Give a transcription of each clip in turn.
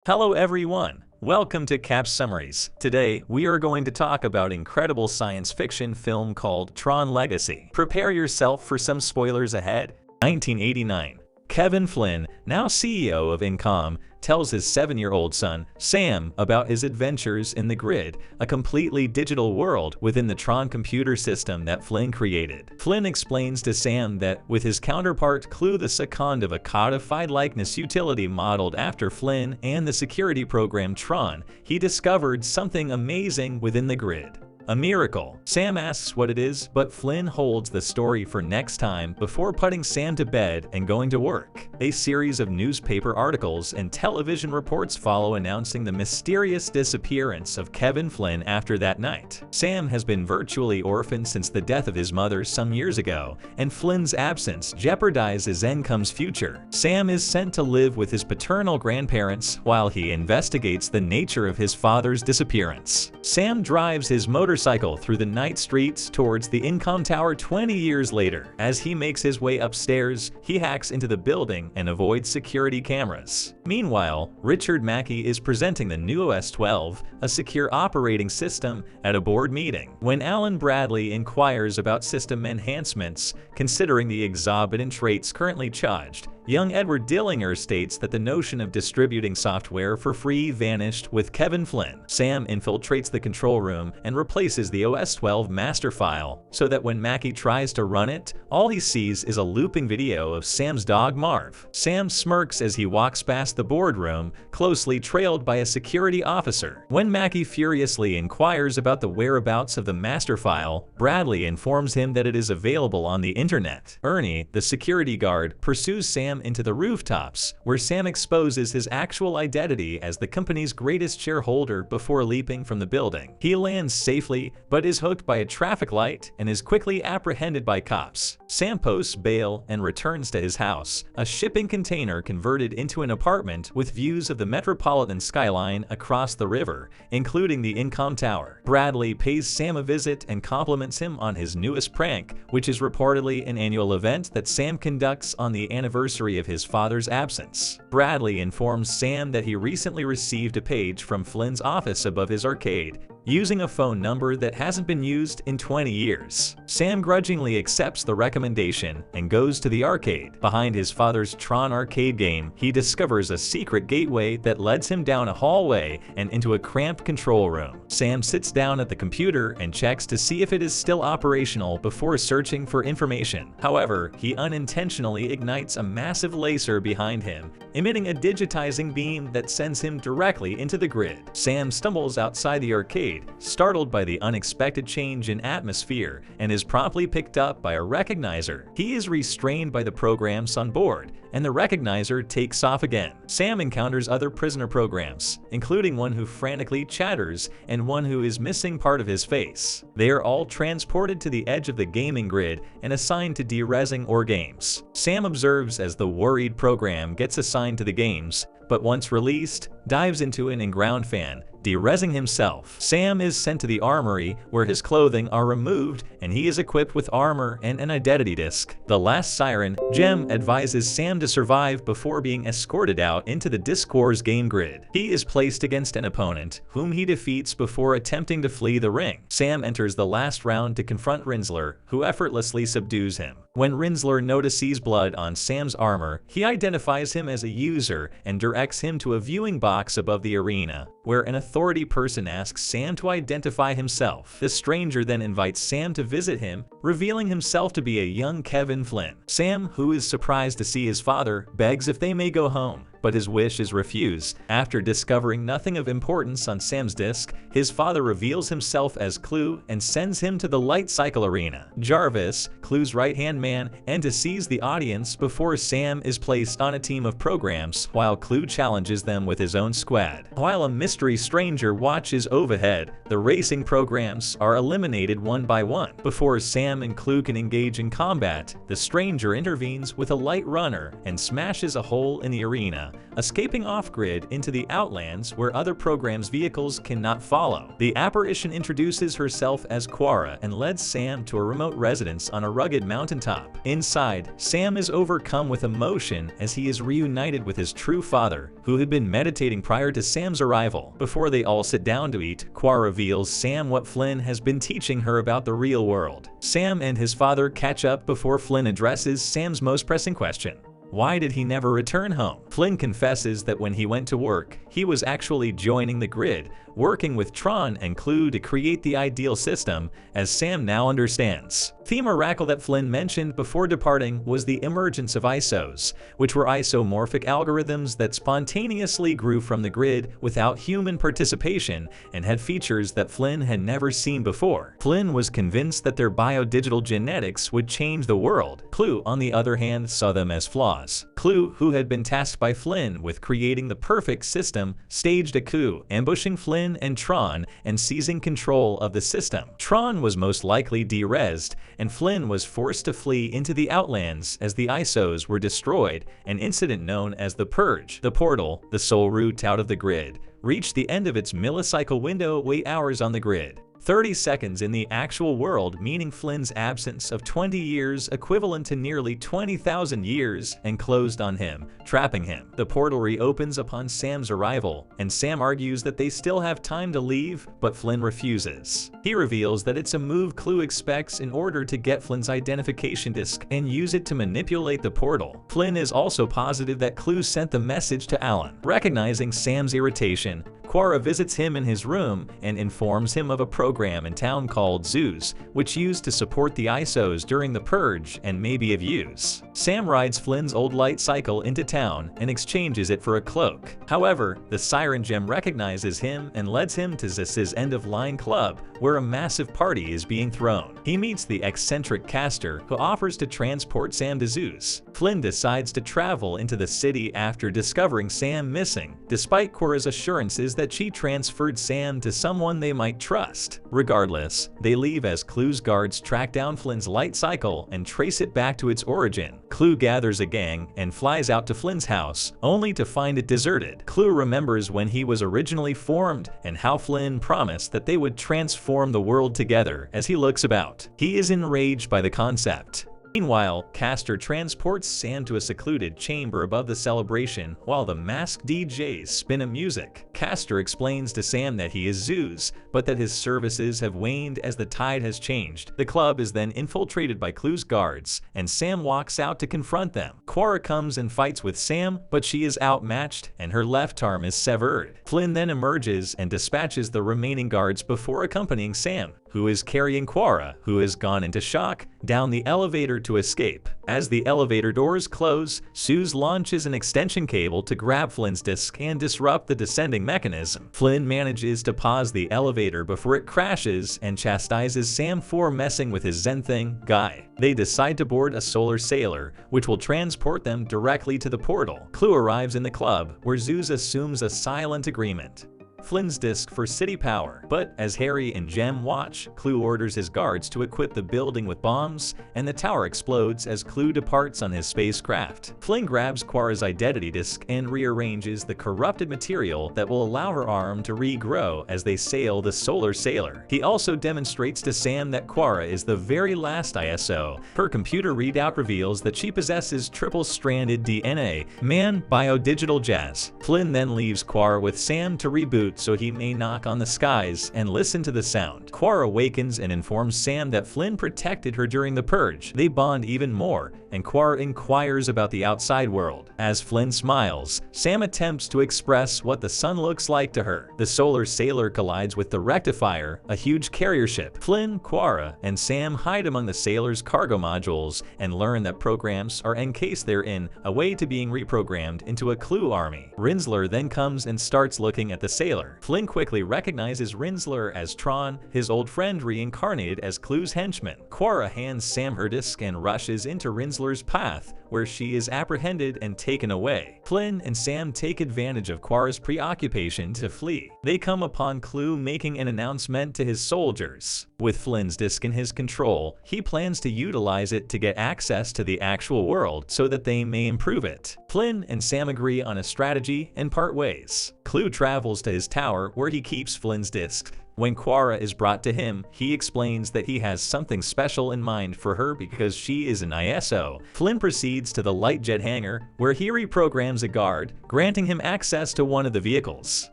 Hello everyone, welcome to Cap Summaries. Today, we are going to talk about incredible science fiction film called Tron Legacy. Prepare yourself for some spoilers ahead. 1989. Kevin Flynn, now CEO of Incom, tells his 7-year-old son, Sam, about his adventures in the Grid, a completely digital world within the Tron computer system that Flynn created. Flynn explains to Sam that, with his counterpart Clue the second of a codified likeness utility modeled after Flynn and the security program Tron, he discovered something amazing within the Grid. A miracle. Sam asks what it is, but Flynn holds the story for next time before putting Sam to bed and going to work. A series of newspaper articles and television reports follow announcing the mysterious disappearance of Kevin Flynn after that night. Sam has been virtually orphaned since the death of his mother some years ago, and Flynn's absence jeopardizes Incom's future. Sam is sent to live with his paternal grandparents while he investigates the nature of his father's disappearance. Sam drives his motorcycle through the night streets towards the Incom Tower 20 years later. As he makes his way upstairs, he hacks into the building and avoids security cameras. Meanwhile, Richard Mackey is presenting the new OS-12, a secure operating system, at a board meeting. When Alan Bradley inquires about system enhancements, considering the exorbitant rates currently charged, young Edward Dillinger states that the notion of distributing software for free vanished with Kevin Flynn. Sam infiltrates the control room and replaces the OS-12 master file, so that when Mackey tries to run it, all he sees is a looping video of Sam's dog Marv. Sam smirks as he walks past the boardroom, closely trailed by a security officer. When Mackey furiously inquires about the whereabouts of the master file, Bradley informs him that it is available on the internet. Ernie, the security guard, pursues Sam into the rooftops, where Sam exposes his actual identity as the company's greatest shareholder before leaping from the building. He lands safely, but is hooked by a traffic light and is quickly apprehended by cops. Sam posts bail and returns to his house, a shipping container converted into an apartment with views of the metropolitan skyline across the river, including the Incom Tower. Bradley pays Sam a visit and compliments him on his newest prank, which is reportedly an annual event that Sam conducts on the anniversary of his father's absence. Bradley informs Sam that he recently received a page from Flynn's office above his arcade, using a phone number that hasn't been used in 20 years. Sam grudgingly accepts the recommendation and goes to the arcade. Behind his father's Tron arcade game, he discovers a secret gateway that leads him down a hallway and into a cramped control room. Sam sits down at the computer and checks to see if it is still operational before searching for information. However, he unintentionally ignites a massive laser behind him, emitting a digitizing beam that sends him directly into the Grid. Sam stumbles outside the arcade, startled by the unexpected change in atmosphere, and is promptly picked up by a recognizer. He is restrained by the programs on board, and the recognizer takes off again. Sam encounters other prisoner programs, including one who frantically chatters and one who is missing part of his face. They are all transported to the edge of the gaming grid and assigned to derezzing or games. Sam observes as the worried program gets assigned to the games, but once released, dives into an in-ground fan, derezzing himself. Sam is sent to the armory, where his clothing are removed and he is equipped with armor and an identity disc. The last siren, Jem, advises Sam to survive before being escorted out into the Discord's game grid. He is placed against an opponent, whom he defeats before attempting to flee the ring. Sam enters the last round to confront Rinzler, who effortlessly subdues him. When Rinzler notices blood on Sam's armor, he identifies him as a user and directs him to a viewing box above the arena, where an authority person asks Sam to identify himself. The stranger then invites Sam to visit him, revealing himself to be a young Kevin Flynn. Sam, who is surprised to see his father, begs if they may go home, but his wish is refused. After discovering nothing of importance on Sam's disc, his father reveals himself as Clue and sends him to the Light Cycle Arena. Jarvis, Clue's right-hand man, antecedes the audience before Sam is placed on a team of programs, while Clue challenges them with his own squad. While a mystery stranger watches overhead, the racing programs are eliminated one by one, before Sam Sam and Clue can engage in combat, the stranger intervenes with a light runner and smashes a hole in the arena, escaping off-grid into the Outlands where other programs' vehicles cannot follow. The apparition introduces herself as Quorra and leads Sam to a remote residence on a rugged mountaintop. Inside, Sam is overcome with emotion as he is reunited with his true father, who had been meditating prior to Sam's arrival. Before they all sit down to eat, Quorra reveals Sam what Flynn has been teaching her about the real world. Sam and his father catch up before Flynn addresses Sam's most pressing question. Why did he never return home? Flynn confesses that when he went to work, he was actually joining the grid, working with Tron and Clue to create the ideal system, as Sam now understands. The miracle that Flynn mentioned before departing was the emergence of ISOs, which were isomorphic algorithms that spontaneously grew from the grid without human participation and had features that Flynn had never seen before. Flynn was convinced that their biodigital genetics would change the world. Clue, on the other hand, saw them as flaws. Clue, who had been tasked by Flynn with creating the perfect system, staged a coup, ambushing Flynn and Tron and seizing control of the system. Tron was most likely de-rezzed, and Flynn was forced to flee into the Outlands as the ISOs were destroyed, an incident known as the Purge. The portal, the sole route out of the grid, reached the end of its millicycle window wait hours on the grid. 30 seconds in the actual world, meaning Flynn's absence of 20 years equivalent to nearly 20,000 years, and closed on him, trapping him. The portal reopens upon Sam's arrival, and Sam argues that they still have time to leave, but Flynn refuses. He reveals that it's a move Clue expects in order to get Flynn's identification disk and use it to manipulate the portal. Flynn is also positive that Clue sent the message to Alan. Recognizing Sam's irritation, Quorra visits him in his room and informs him of a program in town called Zeus, which used to support the ISOs during the Purge and may be of use. Sam rides Flynn's old light cycle into town and exchanges it for a cloak. However, the Siren Gem recognizes him and leads him to Zeus's end-of-line club, where a massive party is being thrown. He meets the eccentric Castor, who offers to transport Sam to Zeus. Flynn decides to travel into the city after discovering Sam missing, despite Quorra's assurances that she transferred Sam to someone they might trust. Regardless, they leave as Clue's guards track down Flynn's light cycle and trace it back to its origin. Clue gathers a gang and flies out to Flynn's house, only to find it deserted. Clue remembers when he was originally formed and how Flynn promised that they would transform the world together as he looks about. He is enraged by the concept. Meanwhile, Castor transports Sam to a secluded chamber above the celebration while the masked DJs spin a music. Castor explains to Sam that he is Zeus, but that his services have waned as the tide has changed. The club is then infiltrated by Clue's guards, and Sam walks out to confront them. Quorra comes and fights with Sam, but she is outmatched and her left arm is severed. Flynn then emerges and dispatches the remaining guards before accompanying Sam, who is carrying Quorra, who has gone into shock, down the elevator to escape. As the elevator doors close, Zeus launches an extension cable to grab Flynn's disk and disrupt the descending mechanism. Flynn manages to pause the elevator before it crashes and chastises Sam for messing with his Zen thing, Guy. They decide to board a solar sailor, which will transport them directly to the portal. Clue arrives in the club, where Zeus assumes a silent agreement. Flynn's disk for city power. But as Harry and Jem watch, Clue orders his guards to equip the building with bombs, and the tower explodes as Clue departs on his spacecraft. Flynn grabs Quorra's identity disk and rearranges the corrupted material that will allow her arm to regrow as they sail the solar sailor. He also demonstrates to Sam that Quorra is the very last ISO. Her computer readout reveals that she possesses triple-stranded DNA, man, biodigital jazz. Flynn then leaves Quorra with Sam to reboot so he may knock on the skies and listen to the sound. Quorra awakens and informs Sam that Flynn protected her during the Purge. They bond even more, and Quorra inquires about the outside world. As Flynn smiles, Sam attempts to express what the sun looks like to her. The solar sailor collides with the Rectifier, a huge carrier ship. Flynn, Quorra, and Sam hide among the sailor's cargo modules and learn that programs are encased therein, a way to being reprogrammed into a Clue army. Rinsler then comes and starts looking at the sailor. Flynn quickly recognizes Rinsler as Tron, his old friend reincarnated as Clue's henchman. Quorra hands Sam her disk and rushes into Rinsler's path, where she is apprehended and taken away. Flynn and Sam take advantage of Quorra's preoccupation to flee. They come upon Clu making an announcement to his soldiers. With Flynn's disc in his control, he plans to utilize it to get access to the actual world so that they may improve it. Flynn and Sam agree on a strategy and part ways. Clu travels to his tower where he keeps Flynn's disc. When Quorra is brought to him, he explains that he has something special in mind for her because she is an ISO. Flynn proceeds to the light jet hangar, where he reprograms a guard, granting him access to one of the vehicles.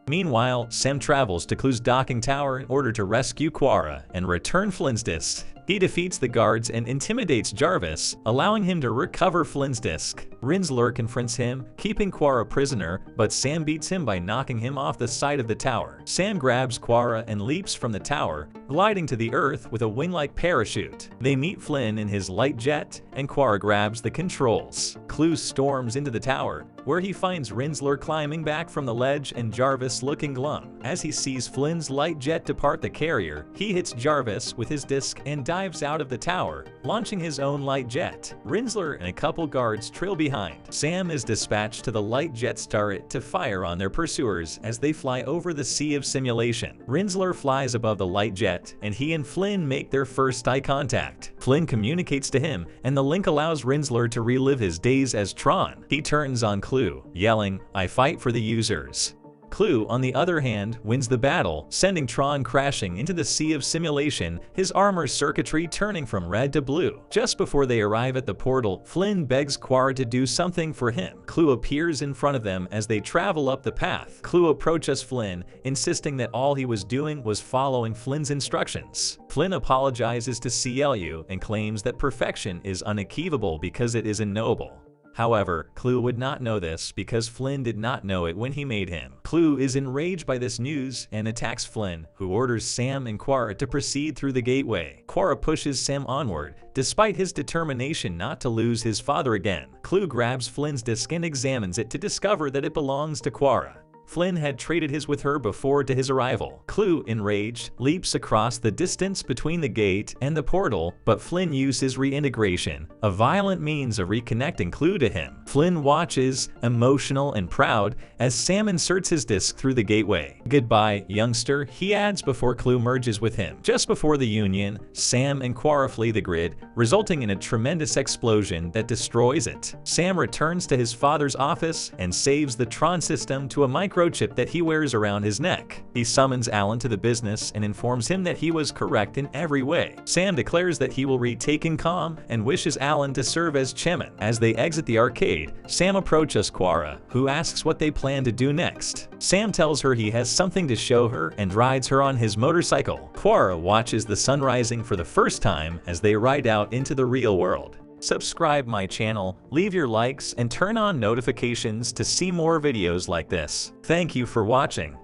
Meanwhile, Sam travels to Clu's docking tower in order to rescue Quorra and return Flynn's disc. He defeats the guards and intimidates Jarvis, allowing him to recover Flynn's disc. Rinzler confronts him, keeping Quorra prisoner, but Sam beats him by knocking him off the side of the tower. Sam grabs Quorra and leaps from the tower, gliding to the earth with a wing-like parachute. They meet Flynn in his light jet, and Quorra grabs the controls. Clu storms into the tower, where he finds Rinzler climbing back from the ledge and Jarvis looking glum. As he sees Flynn's light jet depart the carrier, he hits Jarvis with his disc and dives out of the tower, launching his own light jet. Rinzler and a couple guards trail behind. Sam is dispatched to the light jet's turret to fire on their pursuers as they fly over the Sea of Simulation. Rinzler flies above the light jet, and he and Flynn make their first eye contact. Flynn communicates to him, and the link allows Rinzler to relive his days as Tron. He turns on Clu, yelling, "I fight for the users." Clu, on the other hand, wins the battle, sending Tron crashing into the Sea of Simulation, his armor circuitry turning from red to blue. Just before they arrive at the portal, Flynn begs Quorra to do something for him. Clu appears in front of them as they travel up the path. Clu approaches Flynn, insisting that all he was doing was following Flynn's instructions. Flynn apologizes to CLU and claims that perfection is unachievable because it is ignoble. However, Clu would not know this because Flynn did not know it when he made him. Clu is enraged by this news and attacks Flynn, who orders Sam and Quorra to proceed through the gateway. Quorra pushes Sam onward, despite his determination not to lose his father again. Clu grabs Flynn's disc and examines it to discover that it belongs to Quorra. Flynn had traded his with her before to his arrival. Clu, enraged, leaps across the distance between the gate and the portal, but Flynn uses reintegration, a violent means of reconnecting Clu to him. Flynn watches, emotional and proud, as Sam inserts his disc through the gateway. "Goodbye, youngster," he adds before Clu merges with him. Just before the union, Sam and Quorra flee the grid, resulting in a tremendous explosion that destroys it. Sam returns to his father's office and saves the Tron system to a microchip that he wears around his neck. He summons Alan to the business and informs him that he was correct in every way. Sam declares that he will retake Incom and wishes Alan to serve as chairman. As they exit the arcade, Sam approaches Quorra, who asks what they plan to do next. Sam tells her he has something to show her and rides her on his motorcycle. Quorra watches the sun rising for the first time as they ride out into the real world. Subscribe my channel, leave your likes, and turn on notifications to see more videos like this. Thank you for watching.